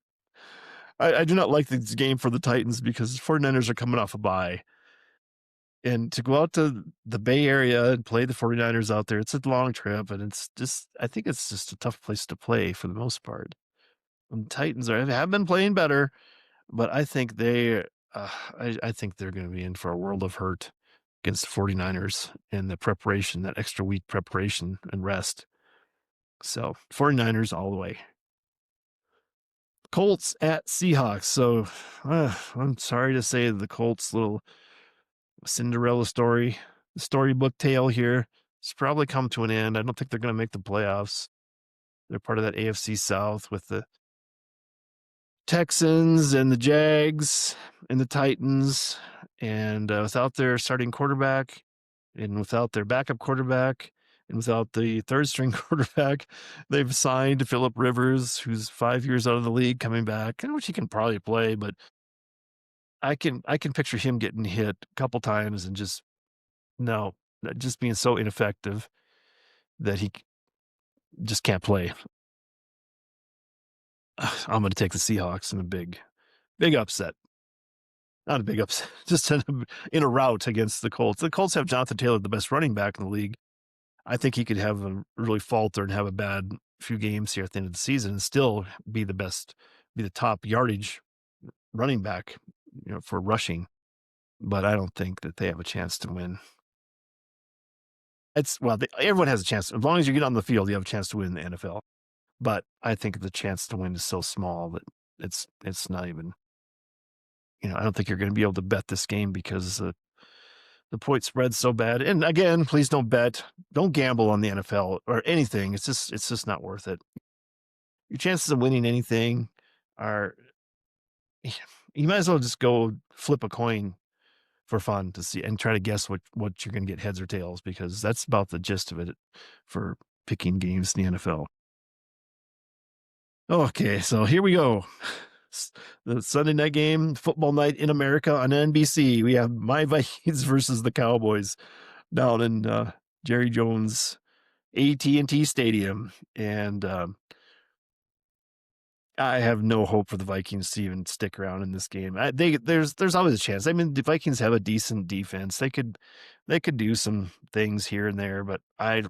I do not like this game for the Titans because 49ers are coming off a bye. And to go out to the Bay Area and play the 49ers out there, it's a long trip, and I think it's just a tough place to play for the most part. And the Titans have been playing better, but I think I think they're going to be in for a world of hurt against the 49ers in the preparation, that extra week preparation and rest. So 49ers all the way. Colts at Seahawks. So I'm sorry to say the Colts little Cinderella storybook tale here. It's probably come to an end. I don't think they're going to make the playoffs. They're part of that AFC South with the Texans and the Jags and the Titans. And without their starting quarterback and without their backup quarterback and without the third string quarterback, they've signed Phillip Rivers, who's 5 years out of the league, coming back, and which he can probably play, but I can picture him getting hit a couple times and just being so ineffective that he just can't play. I'm going to take the Seahawks in a big upset. Not a big upset, just in a rout against the Colts. The Colts have Jonathan Taylor, the best running back in the league. I think he could have a really falter and have a bad few games here at the end of the season and still be the top yardage running back, for rushing. But I don't think that they have a chance to win. Everyone has a chance. As long as you get on the field, you have a chance to win in the NFL. But I think the chance to win is so small that it's not even I don't think you're going to be able to bet this game because the point spread's so bad. And again, please don't gamble on the NFL or anything. It's just not worth it. Your chances of winning anything are you might as well just go flip a coin for fun to see and try to guess what you're going to get heads or tails because that's about the gist of it for picking games in the NFL. Okay, so here we go. The Sunday night game, football night in America on NBC. We have my Vikings versus the Cowboys down in Jerry Jones AT&T Stadium, and I have no hope for the Vikings to even stick around in this game. There's always a chance. I mean, the Vikings have a decent defense. They could do some things here and there, but I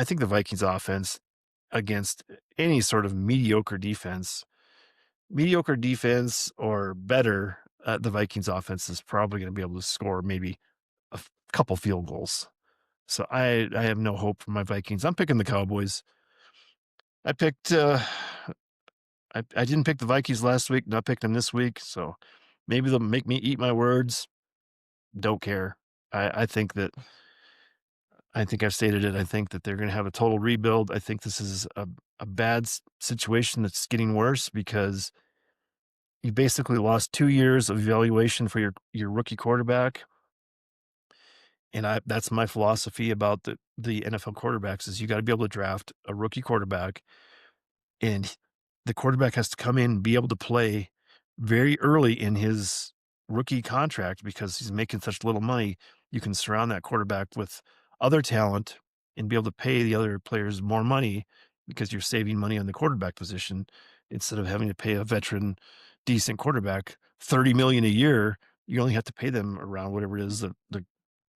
think the Vikings offense against any sort of mediocre defense or better, the Vikings offense is probably going to be able to score maybe couple field goals. So I have no hope for my Vikings. I'm picking the Cowboys. I picked I didn't pick the Vikings last week, not picked them this week, so maybe they'll make me eat my words. Don't care. I think that I think I've stated it. I think that they're going to have a total rebuild. I think this is a bad situation that's getting worse because you basically lost 2 years of evaluation for your rookie quarterback. And that's my philosophy about the NFL quarterbacks is you got to be able to draft a rookie quarterback, and the quarterback has to come in and be able to play very early in his rookie contract because he's making such little money. You can surround that quarterback with other talent and be able to pay the other players more money because you're saving money on the quarterback position instead of having to pay a veteran, decent quarterback $30 million a year. You only have to pay them around whatever it is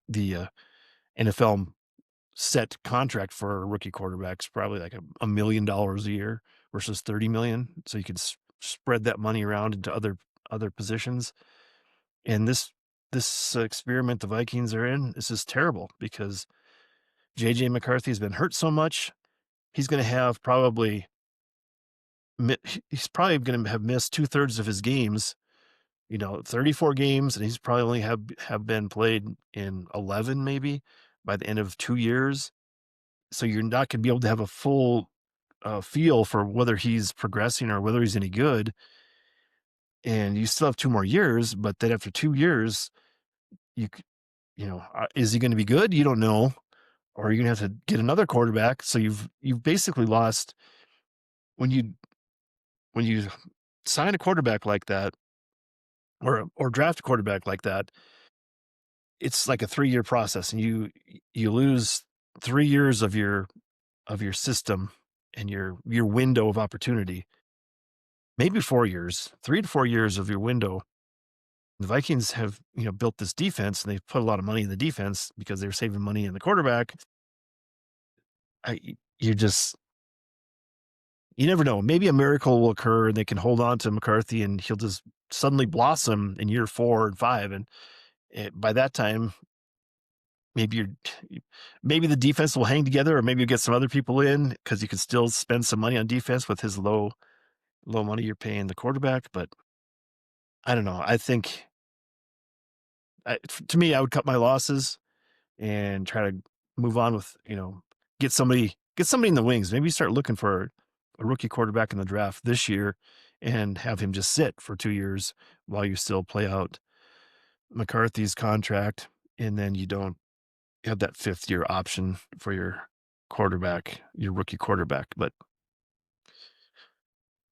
the NFL set contract for a rookie quarterback's probably like $1 million a year versus 30 million. So you could spread that money around into other positions. And this experiment the Vikings are in, this is terrible because JJ McCarthy has been hurt so much. He's going to have he's probably going to have missed 2/3 of his games, 34 games, and he's probably only have been played in 11 maybe by the end of 2 years. So you're not going to be able to have a full feel for whether he's progressing or whether he's any good. And you still have 2 more years, but then after 2 years, you is he going to be good? You don't know, or you're going to have to get another quarterback. So you've basically lost when you sign a quarterback like that, or draft a quarterback like that. It's like a 3-year process, and you lose 3 years of your system and your window of opportunity. Maybe 4 years, 3 to 4 years of your window. The Vikings have, built this defense, and they've put a lot of money in the defense because they're saving money in the quarterback. I you just you never know. Maybe a miracle will occur, and they can hold on to McCarthy, and he'll just suddenly blossom in year 4 and 5, and by that time, maybe maybe the defense will hang together, or maybe you get some other people in because you can still spend some money on defense with his low money you're paying the quarterback. But I don't know. I think to me, I would cut my losses and try to move on with, get somebody in the wings. Maybe start looking for a rookie quarterback in the draft this year and have him just sit for 2 years while you still play out McCarthy's contract. And then you don't have that 5th-year option for your quarterback, your rookie quarterback. But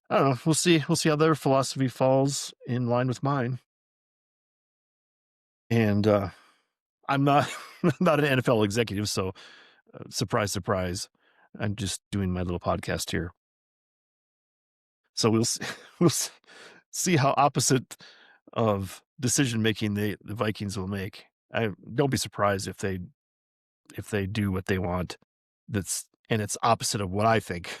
I don't know. We'll see. We'll see how their philosophy falls in line with mine. And I'm not not an NFL executive, so surprise, surprise. I'm just doing my little podcast here. So we'll see, we'll see how opposite of decision making the Vikings will make. I don't be surprised if they do what they want. And it's opposite of what I think.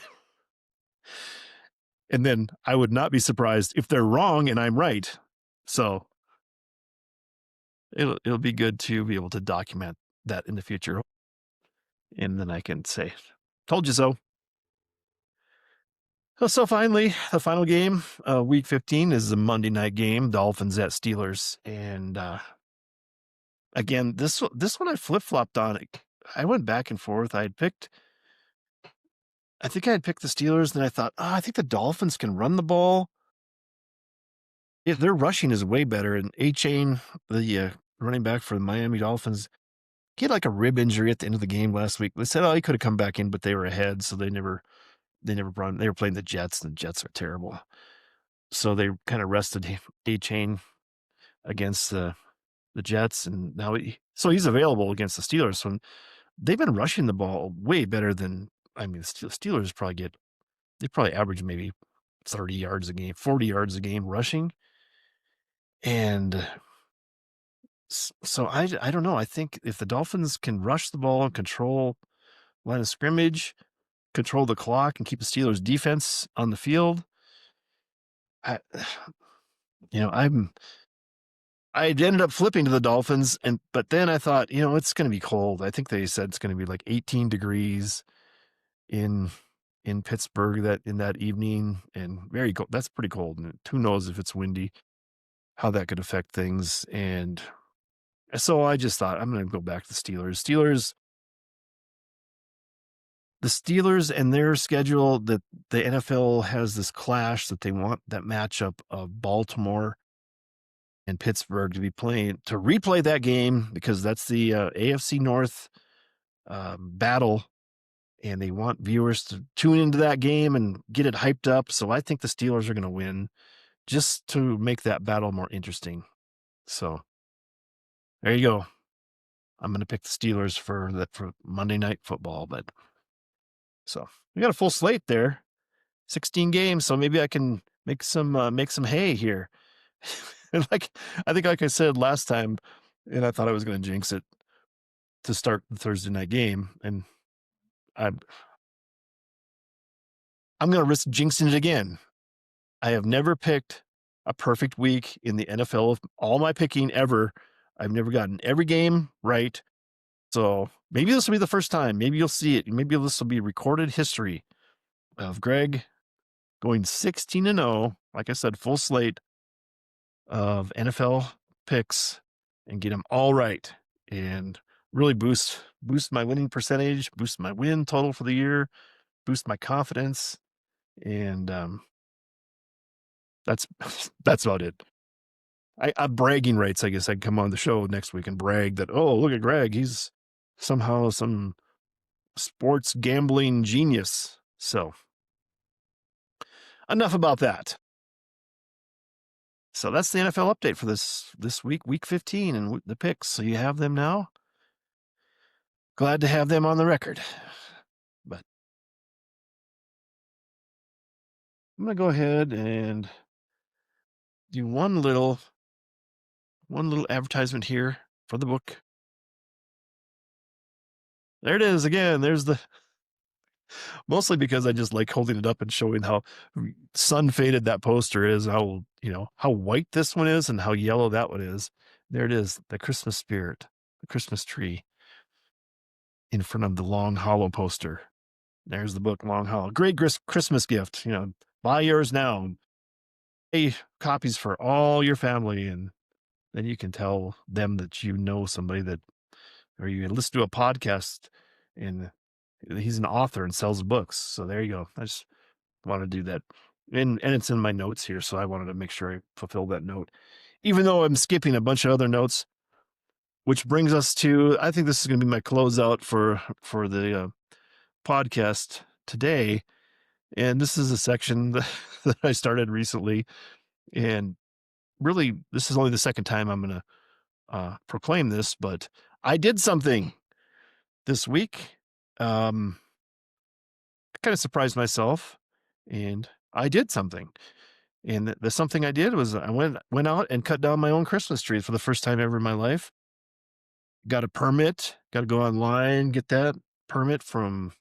And then I would not be surprised if they're wrong and I'm right. So it'll be good to be able to document that in the future, and then I can say, "Told you so." So finally, the final game, week 15 is a Monday night game, Dolphins at Steelers. And again, this one I flip-flopped on it. I went back and forth. I think I had picked the Steelers, then I thought, oh, I think the Dolphins can run the ball. If their rushing is way better, and A-Chain, the running back for the Miami Dolphins, he had like a rib injury at the end of the game last week. They said, oh, he could have come back in, but they were ahead, so they never brought him. They were playing the Jets, and the Jets are terrible. So they kind of rested A-Chain against the Jets, and now so he's available against the Steelers. So they've been rushing the ball way better than, I mean, the Steelers they probably average maybe 30 yards a game, 40 yards a game rushing. And so I don't know. I think if the Dolphins can rush the ball and control line of scrimmage, control the clock, and keep the Steelers defense on the field, I, I ended up flipping to the Dolphins, but then I thought, it's going to be cold. I think they said it's going to be like 18 degrees in Pittsburgh in that evening, and very cold. That's pretty cold, and who knows if it's windy, how that could affect things. And so I just thought I'm going to go back to the Steelers. The Steelers and their schedule, that the NFL has this clash that they want, that matchup of Baltimore and Pittsburgh to replay that game, because that's the AFC North battle, and they want viewers to tune into that game and get it hyped up. So I think the Steelers are going to win, just to make that battle more interesting. So there you go. I'm going to pick the Steelers for Monday Night Football. But so we got a full slate there, 16 games. So maybe I can make some hay here. I think, like I said last time, and I thought I was going to jinx it to start the Thursday night game, and I'm going to risk jinxing it again. I have never picked a perfect week in the NFL of all my picking ever. I've never gotten every game right. So maybe this will be the first time. Maybe you'll see it. Maybe this will be recorded history of Greg going 16-0. Like I said, full slate of NFL picks, and get them all right, and really boost my winning percentage, boost my win total for the year, boost my confidence. And that's that's about it. I bragging rights. I guess I'd come on the show next week and brag that, oh, look at Greg, he's somehow some sports gambling genius. So enough about that. So that's the NFL update for this week, week 15, and the picks. So you have them now. Glad to have them on the record. But I'm going to go ahead and do one little advertisement here for the book. There it is again. There's mostly because I just like holding it up and showing how sun faded that poster is, how white this one is and how yellow that one is. There it is, the Christmas spirit, the Christmas tree in front of the Long Hollow poster. There's the book, Long Hollow. Great Christmas gift. Buy yours now. Pay copies for all your family, and then you can tell them that somebody that, or you listen to a podcast and he's an author and sells books. So there you go. I just want to do that. And it's in my notes here, so I wanted to make sure I fulfill that note, even though I'm skipping a bunch of other notes, which brings us to, I think this is going to be my closeout for the podcast today. And this is a section that I started recently, and really, this is only the second time I'm going to proclaim this, but I did something this week. I kind of surprised myself, and I did something. And the something I did was I went out and cut down my own Christmas tree for the first time ever in my life. Got a permit, got to go online, get that permit from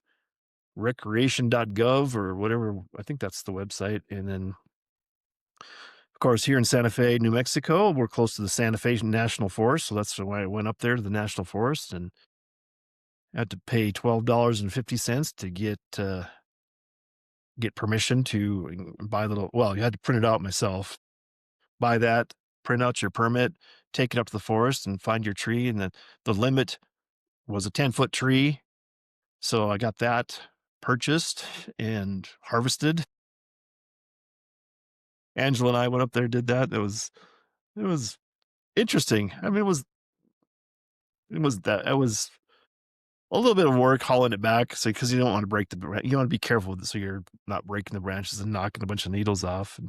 recreation.gov or whatever. I think that's the website. And then, of course, here in Santa Fe, New Mexico, we're close to the Santa Fe National Forest. So that's why I went up there to the National Forest, and I had to pay $12.50 to get get permission to buy you had to print it out myself, buy that, print out your permit, take it up to the forest and find your tree. And then the limit was a 10-foot tree. So I got that purchased and harvested. Angela and I went up there, did that. It was interesting. I mean, it was a little bit of work hauling it back. So, cause you don't want to you want to be careful with it. So you're not breaking the branches and knocking a bunch of needles off.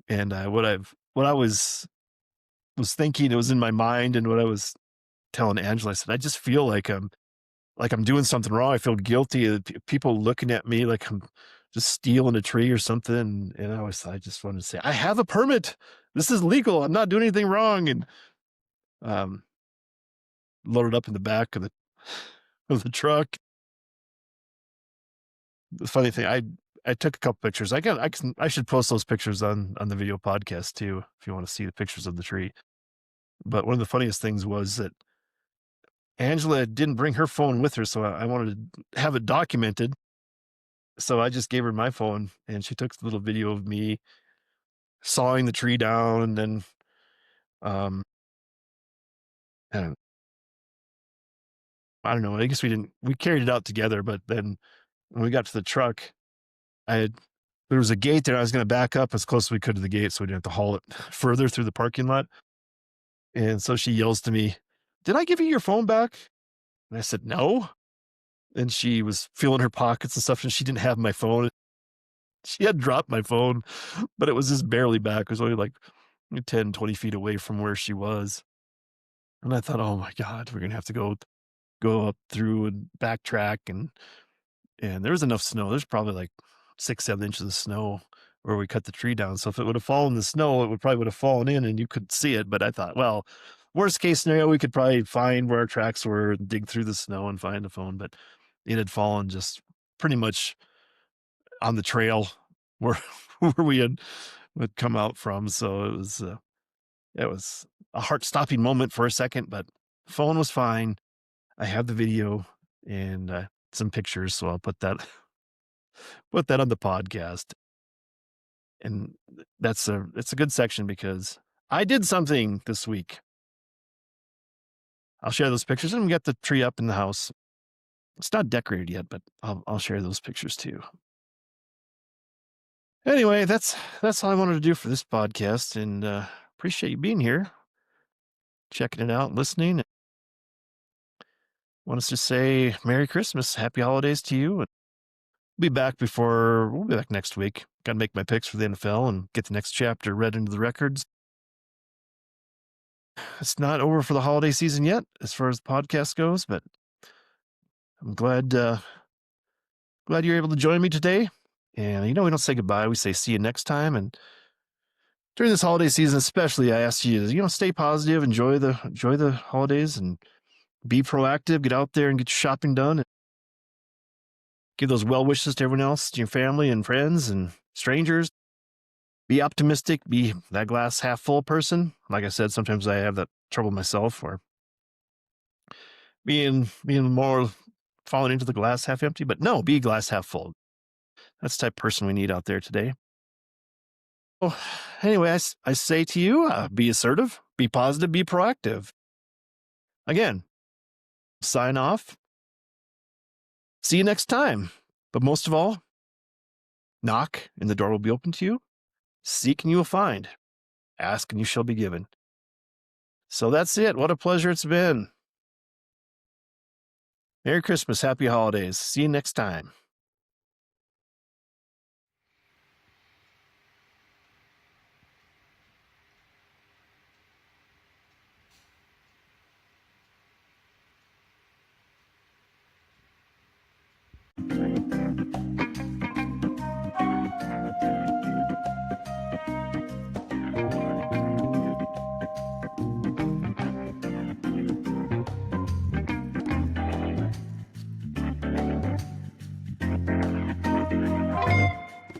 And what I was thinking, it was in my mind, and what I was telling Angela, I said, I just feel like I'm doing something wrong. I feel guilty of people looking at me like I'm just stealing a tree or something. And I just wanted to say, I have a permit. This is legal. I'm not doing anything wrong. And um, loaded up in the back of the truck. The funny thing, I took a couple pictures. I should post those pictures on the video podcast too, if you want to see the pictures of the tree. But one of the funniest things was that Angela didn't bring her phone with her, so I wanted to have it documented. So I just gave her my phone, and she took a little video of me sawing the tree down, and then um, and I don't know. I guess we carried it out together, but then when we got to the truck, there was a gate there. I was going to back up as close as we could to the gate, so we didn't have to haul it further through the parking lot. And so she yells to me, "Did I give you your phone back?" And I said, "No." And she was feeling her pockets and stuff, and she didn't have my phone. She had dropped my phone, but it was just barely back. It was only like 10, 20 feet away from where she was. And I thought, oh my God, we're going to have to go up through and backtrack. And there was enough snow. There's probably like 6, 7 inches of snow where we cut the tree down. So if it would have fallen in the snow, it would have fallen in and you could see it. But I thought, well, worst case scenario, we could probably find where our tracks were, dig through the snow and find the phone. But it had fallen just pretty much on the trail where where we would come out from. So it was a heart-stopping moment for a second, but phone was fine. I have the video and some pictures, so I'll put that on the podcast. And it's a good section because I did something this week. I'll share those pictures, and we got the tree up in the house. It's not decorated yet, but I'll share those pictures too. Anyway, that's all I wanted to do for this podcast, and appreciate you being here, checking it out, listening. Want us to say Merry Christmas, Happy Holidays to you. And we'll be back next week. Got to make my picks for the NFL and get the next chapter read into the records. It's not over for the holiday season yet, as far as the podcast goes, but I'm glad you're able to join me today. And we don't say goodbye; we say see you next time. And during this holiday season, especially, I ask you to stay positive, enjoy the holidays, and be proactive. Get out there and get your shopping done. And give those well wishes to everyone else, to your family and friends and strangers. Be optimistic. Be that glass half full person. Like I said, sometimes I have that trouble myself, or being more falling into the glass half empty. But no, be glass half full. That's the type of person we need out there today. Well, anyway, I say to you, be assertive, be positive, be proactive. Again, sign off. See you next time. But most of all, knock and the door will be open to you. Seek and you will find. Ask and you shall be given. So that's it. What a pleasure it's been. Merry Christmas. Happy holidays. See you next time.